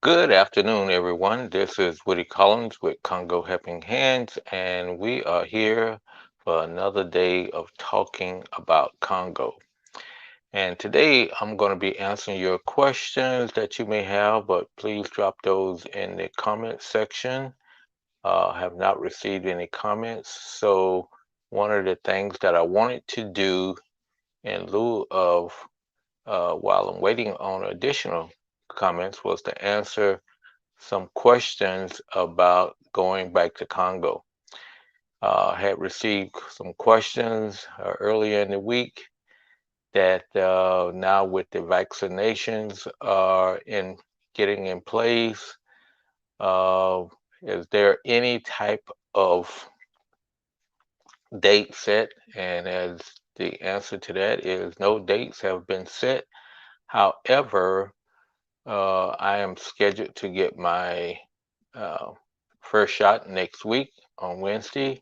Good afternoon, everyone. This is Woody Collins with Congo Helping Hands, and we are here for another day of talking about Congo. And today I'm going to be answering your questions that you may have, but please drop those in the comment section. I have not received any comments, so one of the things that I wanted to do in lieu of while I'm waiting on additional comments was to answer some questions about going back to Congo. I had received some questions earlier in the week that now with the vaccinations in getting in place, uh, is there any type of date set? And as the answer to that is no dates have been set. However, I am scheduled to get my uh, first shot next week on Wednesday.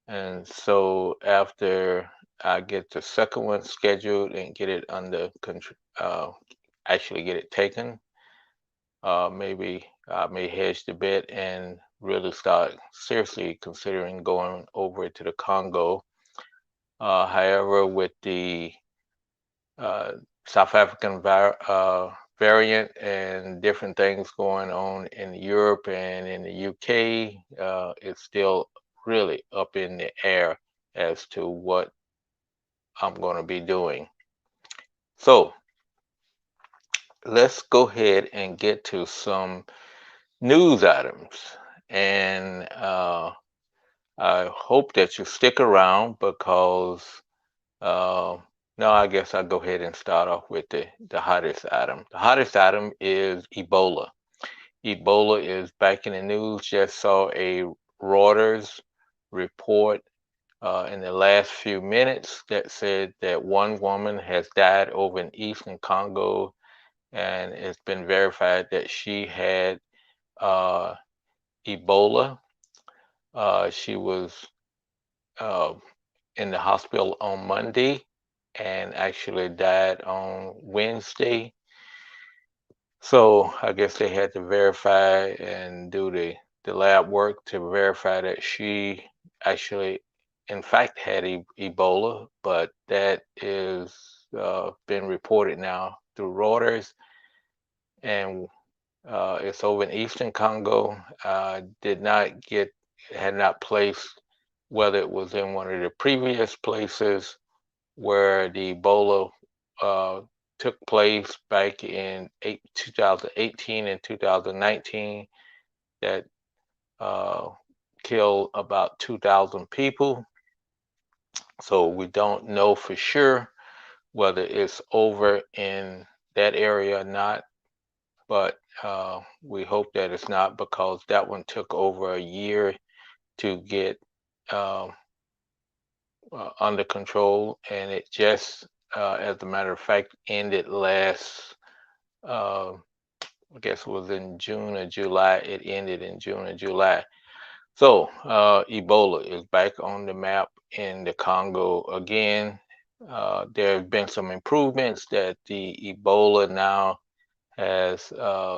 And so after I get the second one scheduled and get it under control, actually get it taken, maybe I may hedge the bet and really start seriously considering going over to the Congo. However, with the uh, South African variant and different things going on in Europe and in the UK, it's still really up in the air as to what I'm going to be doing. So let's go ahead and get to some news items. And I hope that you stick around because Uh, no, I guess I'll go ahead and start off with the hottest item. The hottest item is Ebola. Ebola is back in the news. Just saw a Reuters report in the last few minutes that said that one woman has died over in eastern Congo, and it's been verified that she had uh, Ebola. She was uh, in the hospital on Monday and actually died on Wednesday. So I guess they had to verify and do the lab work to verify that she actually, in fact, had Ebola, but that is been reported now through Reuters, and it's over in Eastern Congo. Did not get, had not placed whether it was in one of the previous places where the Ebola uh, took place back in 2018 and 2019 that uh, killed about 2,000 people. So we don't know for sure whether it's over in that area or not, but we hope that it's not because that one took over a year to get uh, under control, and it just, as a matter of fact, ended last, uh, I guess it was in June or July. It ended in June or July. So Ebola is back on the map in the Congo again. There have been some improvements that the Ebola now has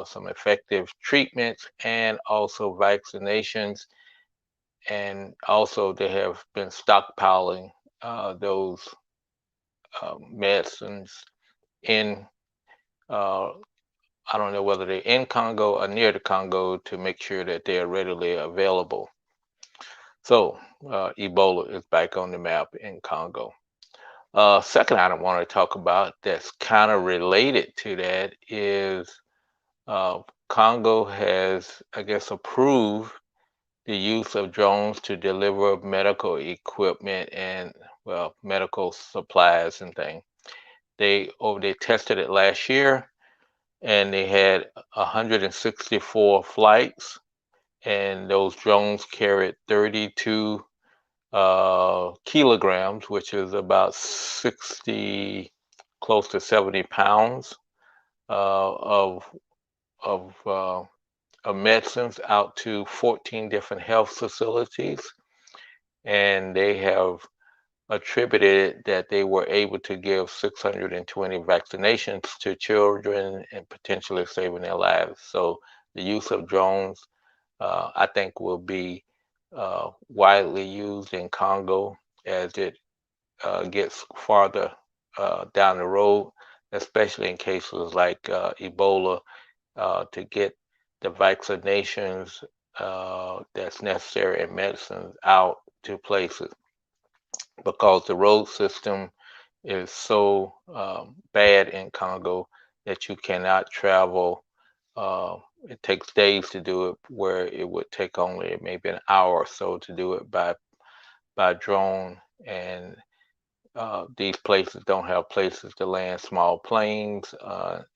some effective treatments and also vaccinations, and also they have been stockpiling those medicines in, uh, I don't know whether they're in Congo or near the Congo to make sure that they are readily available. So Ebola is back on the map in Congo. Second item I want to talk about that's kind of related to that is uh, Congo has, I guess, approved the use of drones to deliver medical equipment and, well, medical supplies and things. They tested it last year, and they had 164 flights, and those drones carried 32 kilograms, which is about 60, close to 70 pounds uh, of of uh, of medicines out to 14 different health facilities, and they have attributed that they were able to give 620 vaccinations to children and potentially saving their lives. So the use of drones, I think, will be widely used in Congo as it gets farther down the road, especially in cases like Ebola, to get the vaccinations that's necessary and medicines out to places because the road system is so bad in Congo that you cannot travel. It takes days to do it, where it would take only maybe an hour or so to do it by drone. And these places don't have places to land small planes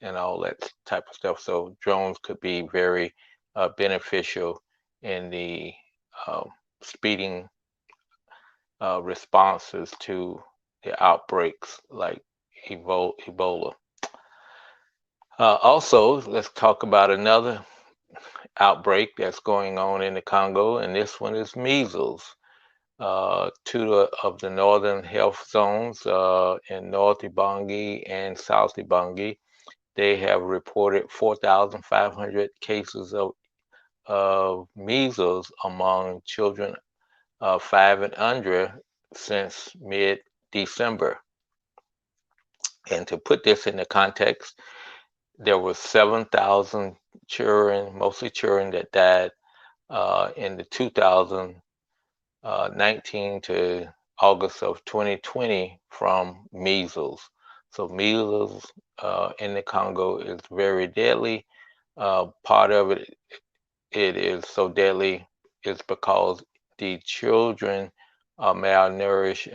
and all that type of stuff. So drones could be very beneficial in the uh, speeding responses to the outbreaks like Ebola. Also, let's talk about another outbreak that's going on in the Congo, and this one is measles. Two of the northern health zones in North Ibangi and South Ibangi, they have reported 4,500 cases of measles among children 5 and under since mid-December. And to put this into context, there were 7,000 children, mostly children, that died in the 2019 to August of 2020 from measles. So measles in the Congo is very deadly. Part of it is so deadly is because the children are malnourished,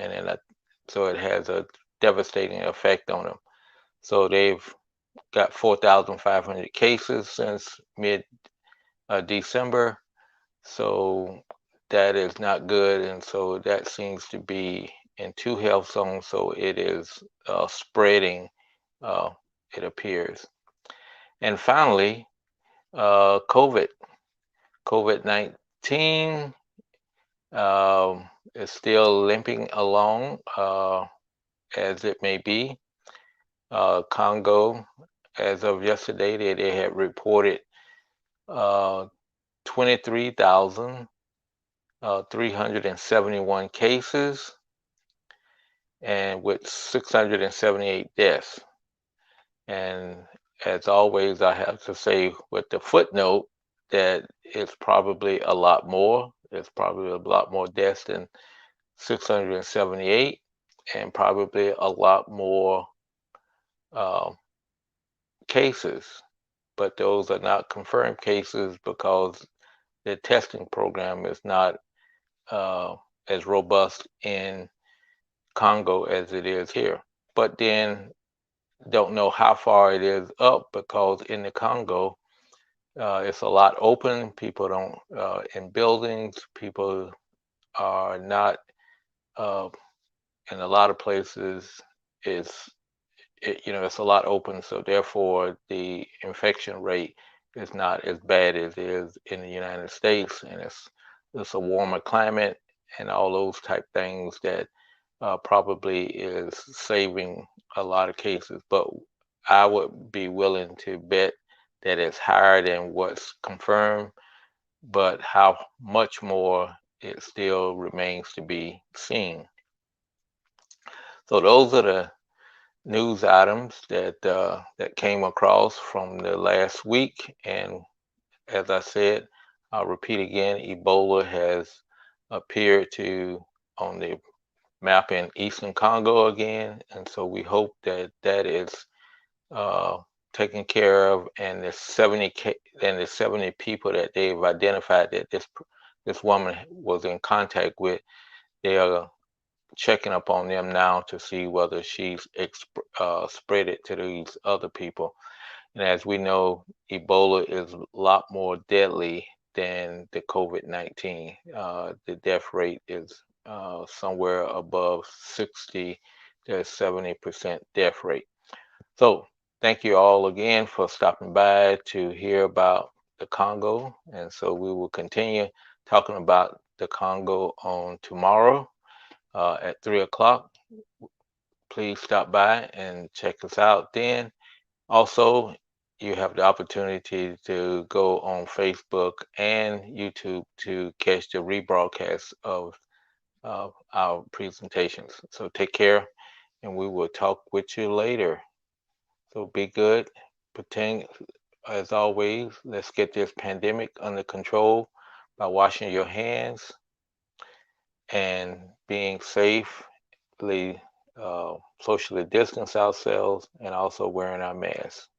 so it has a devastating effect on them. So they've got 4,500 cases since mid December. So that is not good. And so that seems to be in two health zones. So it is spreading, uh, it appears. And finally, COVID-19 is still limping along as it may be. Congo, as of yesterday, they had reported 23,371 cases and with 678 deaths. And as always, I have to say with the footnote that it's probably a lot more. It's probably a lot more deaths than 678, and probably a lot more uh, cases. But those are not confirmed cases because the testing program is not uh, as robust in Congo as it is here. But then don't know how far it is up because in the Congo, it's a lot open. People don't, in buildings, people are not, uh, in a lot of places, it's, it's a lot open. So therefore, the infection rate is not as bad as it is in the United States. And it's a warmer climate and all those type things that probably is saving a lot of cases. But I would be willing to bet that it's higher than what's confirmed, but how much more, it still remains to be seen. So those are the news items that came across from the last week. And as I said, I'll repeat again, Ebola has appeared to on the map in Eastern Congo again, and so we hope that that is uh, taken care of, and the 70 people that they've identified that this woman was in contact with, they are checking up on them now to see whether she's spread it to these other people. And as we know, Ebola is a lot more deadly than the COVID-19. The death rate is somewhere above 60 to 70% death rate. So thank you all again for stopping by to hear about the Congo. And so we will continue talking about the Congo on tomorrow. at 3 o'clock. Please stop by and check us out then. Also, you have the opportunity to go on Facebook and YouTube to catch the rebroadcast of our presentations. So take care, and we will talk with you later. So be good. Pretend, as always, let's get this pandemic under control by washing your hands and being safely socially distance ourselves and also wearing our masks.